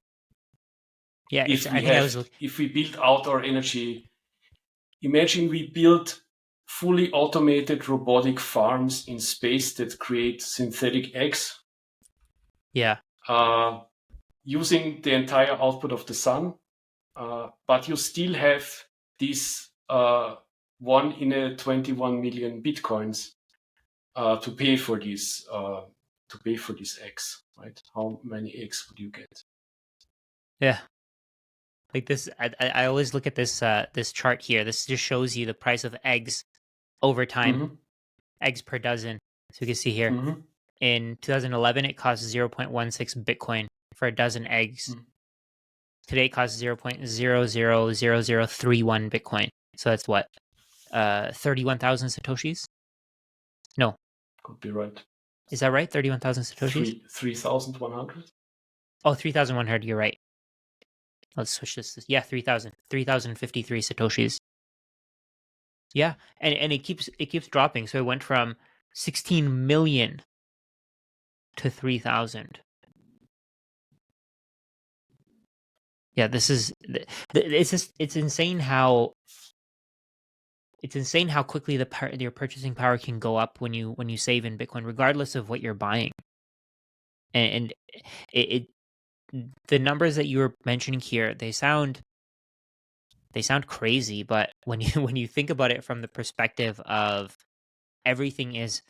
Yeah, If we build out our energy, imagine we build fully automated robotic farms in space that create synthetic eggs. Yeah. Using the entire output of the sun, but you still have these 1 in a 21 million bitcoins to pay for these eggs, right? How many eggs would you get? Yeah. Like this, I always look at this chart here. This just shows you the price of eggs over time, Mm-hmm. eggs per dozen. So you can see here, Mm-hmm. in 2011, it cost 0.16 Bitcoin for a dozen eggs. Mm-hmm. Today, it costs 0.000031 Bitcoin. So that's what, 31,000 satoshis? No, Could be right. is that right? 31,000 satoshis? 3,100. Oh, 3,100. You're right. Let's switch this. Yeah, 3,053 satoshis. Yeah, and it keeps dropping. So it went from 16 million to 3,000. Yeah, this is it's insane how quickly your purchasing power can go up when you save in Bitcoin, regardless of what you're buying. And it the numbers that you were mentioning here, they sound crazy, but when you when you think about it from the perspective of everything is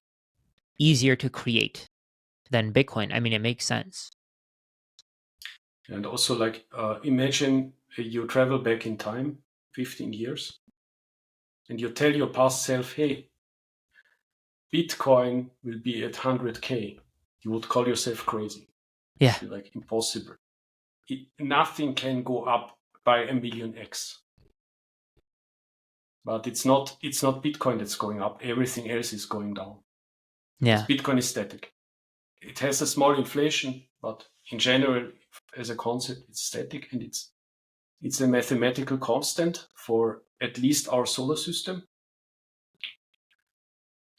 easier to create than Bitcoin, I mean, it makes sense. And also, like, imagine you travel back in time 15 years and you tell your past self, hey, Bitcoin will be at 100K. You would call yourself crazy. Yeah. You're like, impossible. Nothing can go up by 1,000,000x. But it's not Bitcoin that's going up. Everything else is going down. Yeah. Because Bitcoin is static. It has a small inflation, but in general, as a concept, it's static, and it's a mathematical constant for at least our solar system.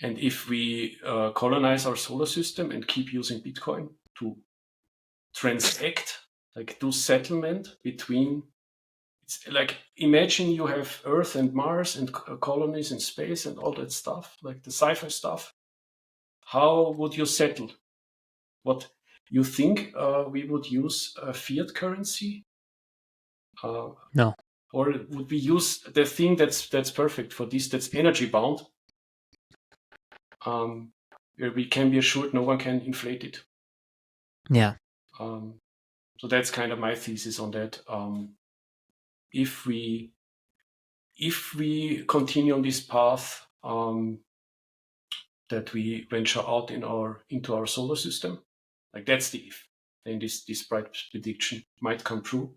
And if we colonize our solar system and keep using Bitcoin to transact, like do settlement between, it's like imagine you have Earth and Mars and colonies in space and all that stuff, like the sci-fi stuff. How would you settle? What you think we would use fiat currency? No. Or would we use the thing that's perfect for this, that's energy bound, where we can be assured no one can inflate it? Yeah. So that's kind of my thesis on that. If we continue on this path, that we venture out into our solar system, like that's the if, then this bright prediction might come true.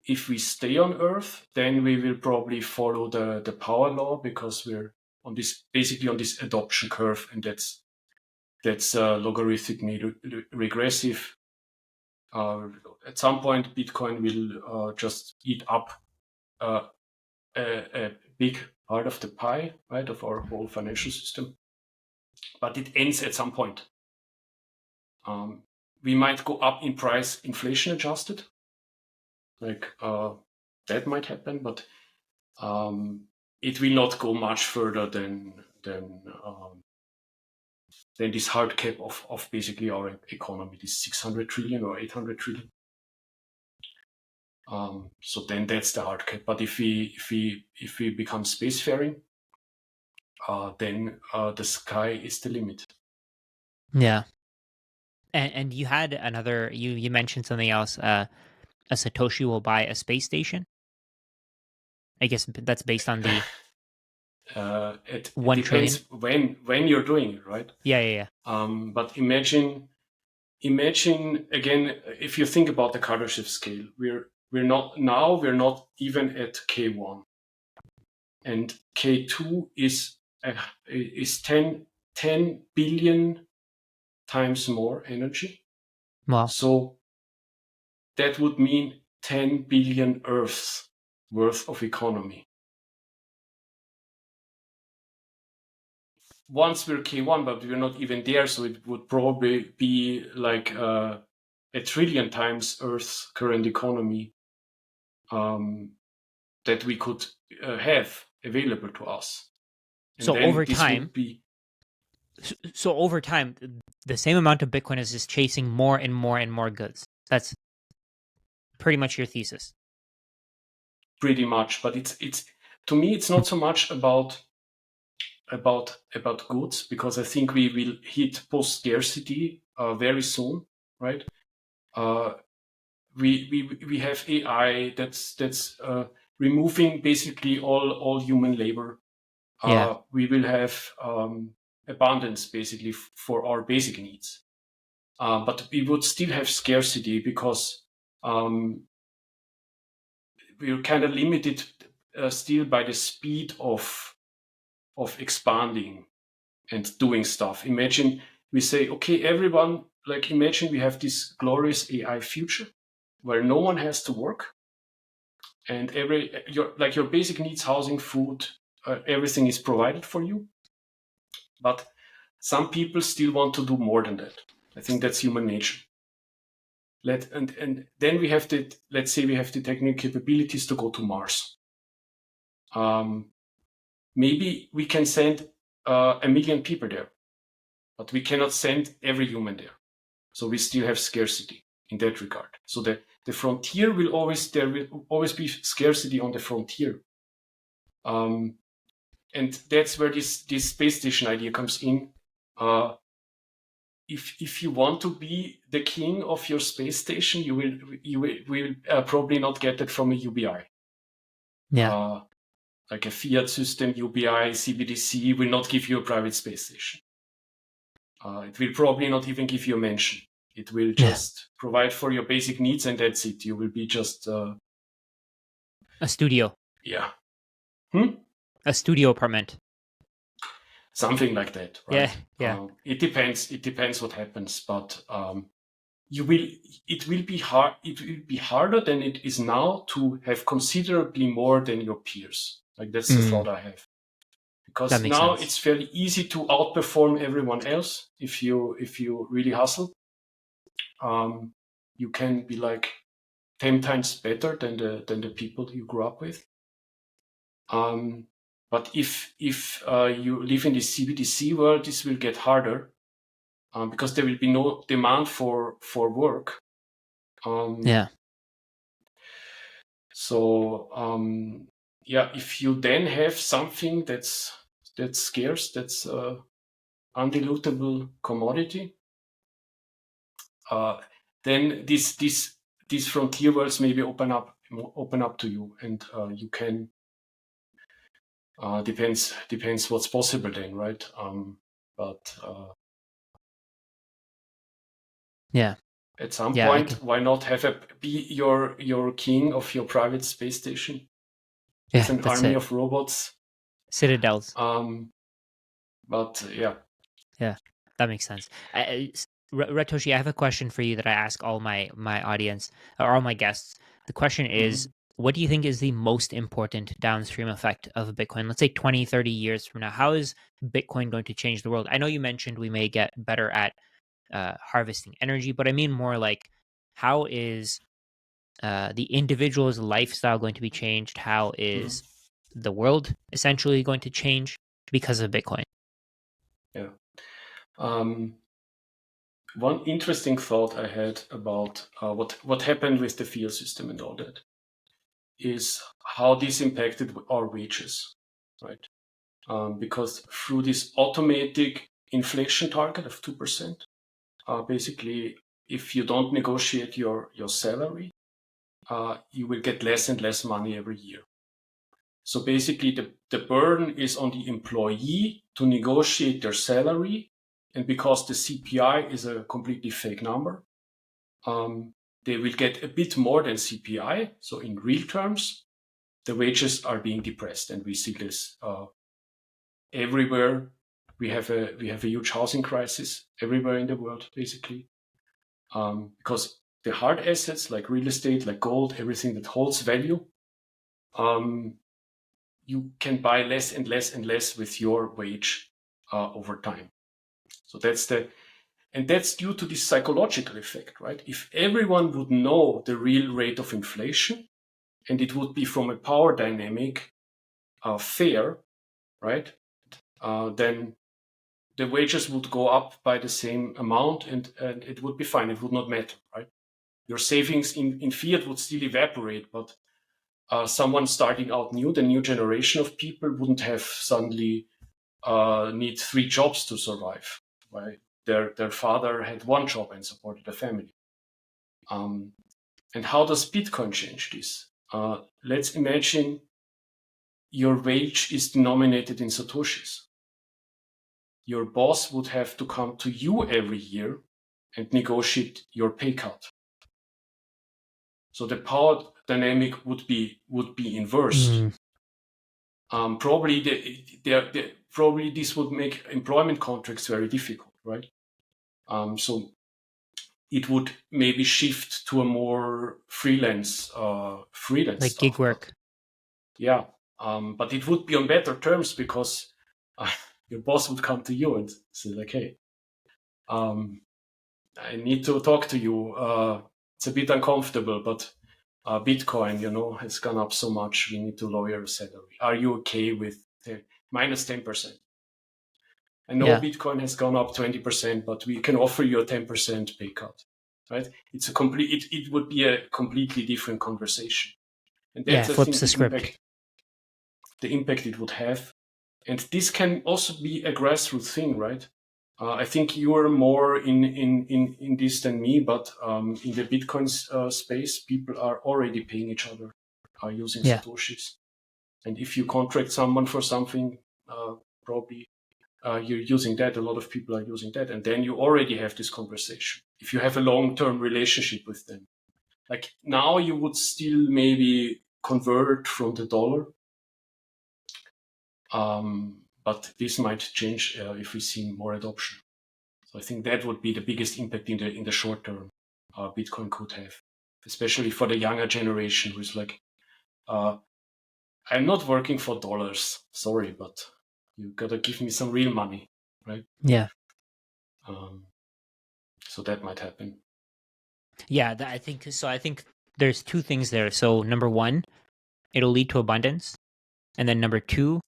If we stay on Earth, then we will probably follow the power law, because we're on this, basically on this adoption curve, and that's logarithmically regressive. At some point, Bitcoin will just eat up a big part of the pie, right, of our whole financial system. But it ends at some point. We might go up in price, inflation adjusted, like that might happen, but it will not go much further than this hard cap of basically our economy, this 600 trillion or 800 trillion. So then that's the hard cap. But if we become spacefaring, then the sky is the limit. Yeah. And you had another, you mentioned something else, a Satoshi will buy a space station. I guess that's based on the It 1 trillion. depends when you're doing it, right? Yeah. But imagine again, if you think about the Kardashev scale, we're not even at K1, and K2 is 10 billion times more energy. Wow. So that would mean 10 billion Earths worth of economy. Once we're K1, but we're not even there, so it would probably be like 1 trillion times Earth's current economy that we could have available to us. And so then over this time, would be, so over time, the same amount of Bitcoin is just chasing more and more and more goods. That's pretty much your thesis. pretty much, but it's to me it's not so much about goods, because I think we will hit post scarcity very soon, right? We have AI that's removing basically all human labor. Yeah. We will have abundance basically for our basic needs, but we would still have scarcity, because we're kind of limited still by the speed of expanding and doing stuff. Imagine we say, okay, everyone, like imagine we have this glorious AI future where no one has to work, and your basic needs, housing, food, everything is provided for you. But some people still want to do more than that. I think that's human nature. And then we have let's say we have the technical capabilities to go to Mars. Maybe we can send 1 million people there, but we cannot send every human there. So we still have scarcity in that regard. So the frontier there will always be scarcity on the frontier. And that's where this space station idea comes in. If you want to be the king of your space station, you will probably not get it from a UBI. Yeah. Like a Fiat system, UBI, CBDC will not give you a private space station. It will probably not even give you a mansion. It will just provide for your basic needs, and that's it. You will be just a studio. Yeah. A studio apartment. Something like that, right? Yeah. It depends what happens, but it will be hard. It will be harder than it is now to have considerably more than your peers. Like that's the thought I have, because makes now sense. it's fairly easy to outperform everyone else if you really hustle. You can be like 10 times better than the people you grew up with. But if you live in the CBDC world, this will get harder because there will be no demand for work. Yeah. So if you then have something that's scarce, that's undilutable commodity, then these frontier worlds maybe open up to you, and you can depends what's possible then, right? But Yeah. at some Yeah. point, why not be your king of your private space station with an That's army it. of robots? Citadels. But yeah. Yeah, that makes sense. Ratoshi, I have a question for you that I ask all my audience or all my guests. The question is, Mhm. what do you think is the most important downstream effect of Bitcoin? Let's say 20, 30 years from now. How is Bitcoin going to change the world? I know you mentioned we may get better at harvesting energy, but I mean more like, how is the individual's lifestyle going to be changed? How Mhm. is the world essentially going to change because of Bitcoin? Yeah. One interesting thought I had about what happened with the fiat system and all that is how this impacted our wages, right? Because through this automatic inflation target of 2%, basically, if you don't negotiate your salary, you will get less and less money every year. So basically, the burden is on the employee to negotiate their salary. And because the CPI is a completely fake number, they will get a bit more than CPI. So in real terms, the wages are being depressed. And we see this everywhere. We have a huge housing crisis everywhere in the world, basically, because the hard assets like real estate, like gold, everything that holds value, you can buy less and less and less with your wage over time. So that's due to this psychological effect, right? If everyone would know the real rate of inflation, and it would be from a power dynamic fair, right? Then the wages would go up by the same amount, and it would be fine. It would not matter, right? Your savings in fiat would still evaporate, but someone starting out new, the new generation of people, wouldn't have suddenly need 3 jobs to survive. Right? Their father had 1 job and supported a family. And how does Bitcoin change this? Let's imagine your wage is denominated in Satoshis. Your boss would have to come to you every year and negotiate your pay cut. So the power dynamic would be inversed. Probably probably this would make employment contracts very difficult, right? So it would maybe shift to a more freelance Like gig stuff. work. But it would be on better terms because your boss would come to you and say like, "Hey, I need to talk to you. It's a bit uncomfortable, but Bitcoin, has gone up so much. We need to lower your salary. Are you okay with minus 10%? I know Yeah. Bitcoin has gone up 20%, but we can offer you a 10% pay cut." Right? It would be a completely different conversation. And Yeah, that's, it I flips think, the script. the impact it would have. And this can also be a grassroots thing, right? I think you are more in this than me, but in the Bitcoin space, people are already paying each other using Yeah. Satoshis. And if you contract someone for something, probably you're using that. A lot of people are using that. And then you already have this conversation. If you have a long-term relationship with them. Like now you would still maybe convert from the dollar. But this might change if we see more adoption. So I think that would be the biggest impact in the short term Bitcoin could have, especially for the younger generation who's like, I'm not working for dollars. Sorry, but You gotta give me some real money, right? Yeah. So that might happen. Yeah, I think so. I think there's two things there. So number one, it'll lead to abundance, and then number two,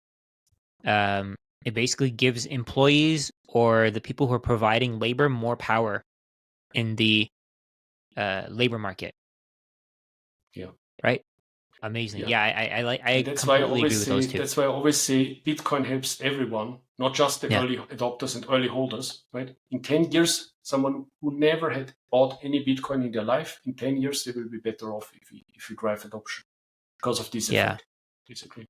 it basically gives employees or the people who are providing labor more power in the labor market. Yeah. Right. Amazing. Yeah. Yeah, I And that's why I completely agree always with say those two. Bitcoin helps everyone, not just the Yeah. early adopters and early holders, right? In 10 years, someone who never had bought any Bitcoin in their life, in 10 years, they will be better off if we drive adoption because of this Yeah. effect, basically.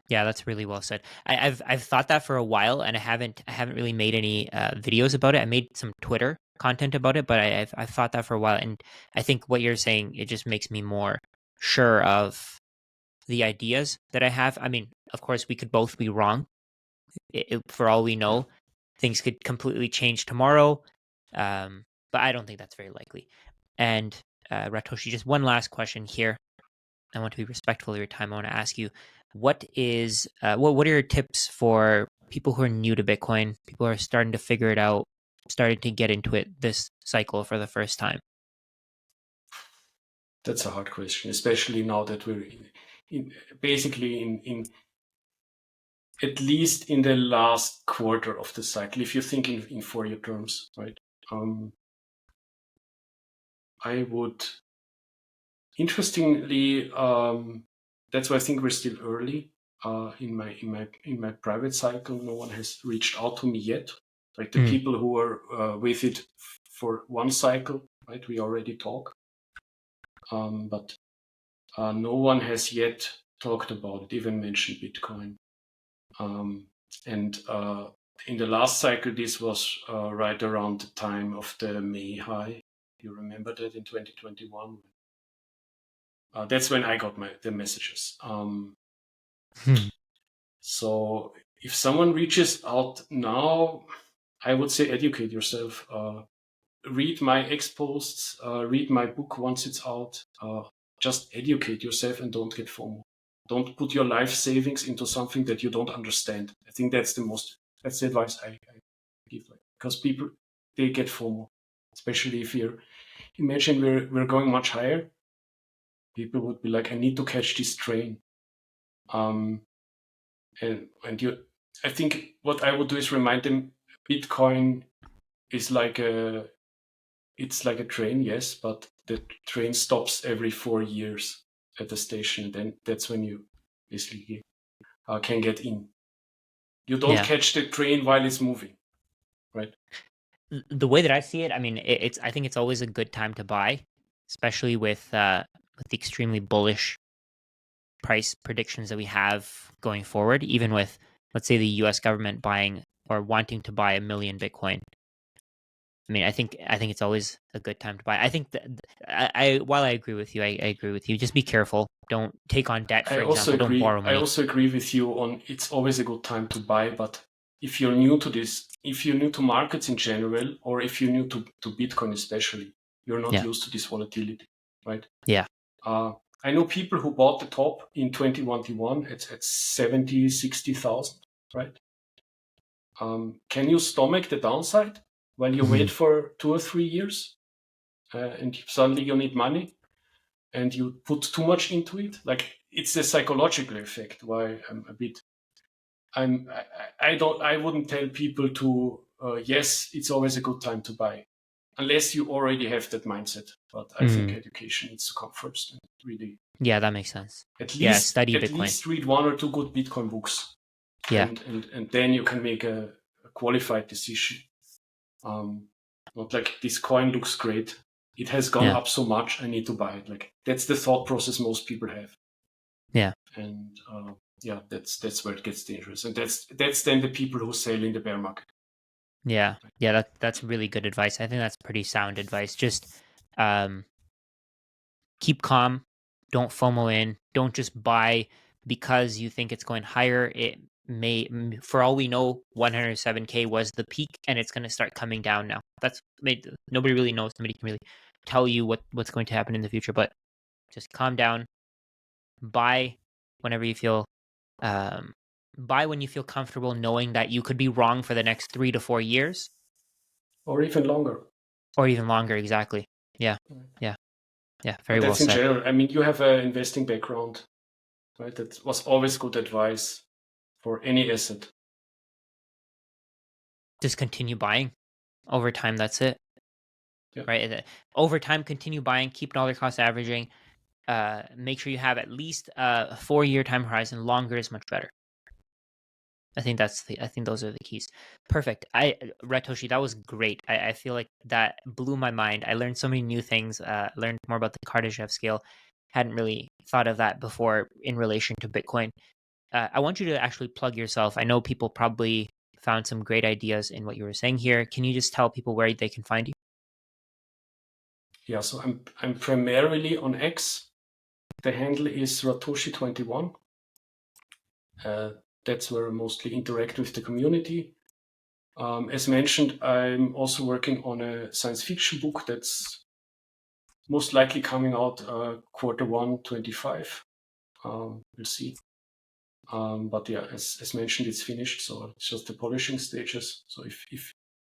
Yeah, that's really well said. I've thought that for a while, and I haven't really made any videos about it. I made some Twitter content about it, but I've thought that for a while, and I think what you're saying, it just makes me more sure of the ideas that I have. I mean, of course, we could both be wrong. For all we know, things could completely change tomorrow, but I don't think that's very likely. And Ratoshi, just one last question here. I want to be respectful of your time. I want to ask you, what are your tips for people who are new to Bitcoin, people who are starting to figure it out, starting to get into it this cycle for the first time? That's a hard question, especially now that we're basically in at least in the last quarter of the cycle, if you think in 4-year terms, right? I would, interestingly, that's why I think we're still early. In my private cycle, no one has reached out to me yet. Like the people who are with it for one cycle, right? We already talk, but no one has yet talked about it, even mentioned Bitcoin. And in the last cycle, this was right around the time of the May high. You remember that in 2021? That's when I got the messages. So if someone reaches out now, I would say educate yourself. Read my X posts, read my book once it's out. Just educate yourself and don't get FOMO. Don't put your life savings into something that you don't understand. I think that's the advice I give. Because people, they get FOMO, especially if imagine we're going much higher. People would be like, I need to catch this train. I think what I would do is remind them Bitcoin is it's like a train, yes, but the train stops every 4 years at the station. Then that's when you basically can get in. You don't catch the train while it's moving, right? The way that I see it, I mean, I think it's always a good time to buy, especially with the extremely bullish price predictions that we have going forward. Even with, let's say, the U.S. government buying or wanting to buy 1 million Bitcoin. I mean, I think it's always a good time to buy. I think that while I agree with you, I agree with you. Just be careful. Don't take on debt, for example. Don't borrow money. I also agree with you on it's always a good time to buy, but if you're new to this, if you're new to markets in general, or if you're new to Bitcoin especially, you're not used to this volatility, right? Yeah. I know people who bought the top in 2021 at 70, 60,000, right? Can you stomach the downside while you wait for 2 or 3 years and suddenly you need money and you put too much into it? Like it's a psychological effect why I wouldn't tell people to, yes, it's always a good time to buy unless you already have that mindset. But I think education needs to come first and really. Yeah, that makes sense. Study Bitcoin. At least read 1 or 2 good Bitcoin books. Yeah. And then you can make a qualified decision. Not like this coin looks great. It has gone up so much. I need to buy it. Like that's the thought process most people have. Yeah. And that's where it gets dangerous. And that's then the people who sell in the bear market. Yeah. That's really good advice. I think that's pretty sound advice. Just keep calm. Don't FOMO in. Don't just buy because you think it's going higher. It may, for all we know, 107K was the peak, and it's going to start coming down now. Nobody really knows. Nobody can really tell you what's going to happen in the future. But just calm down. Buy whenever you feel buy when you feel comfortable knowing that you could be wrong for the next 3 to 4 years or even longer. or even longer. Exactly. Yeah. Yeah. Yeah. Very But well that's in said. general. I mean, you have an investing background, right? That was always good advice for any asset. Just continue buying over time. That's it. Yeah. Right. Over time, continue buying, keep dollar cost averaging. Make sure you have at least a 4-year time horizon. Longer is much better. I think those are the keys. Perfect. Ratoshi, that was great. I feel like that blew my mind. I learned so many new things. Learned more about the Kardashev scale. Hadn't really thought of that before in relation to Bitcoin. I want you to actually plug yourself. I know people probably found some great ideas in what you were saying here. Can you just tell people where they can find you? Yeah. So I'm primarily on X. The handle is Ratoshi21. That's where I mostly interact with the community. As mentioned, I'm also working on a science fiction book that's most likely coming out Q1 25. We'll see. But yeah, as mentioned, it's finished, so it's just the polishing stages. So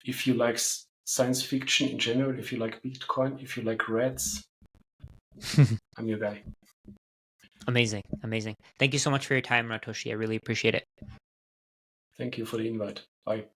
if you like science fiction in general, if you like Bitcoin, if you like rats, I'm your guy. Amazing. Thank you so much for your time, Ratoshi. I really appreciate it. Thank you for the invite. Bye.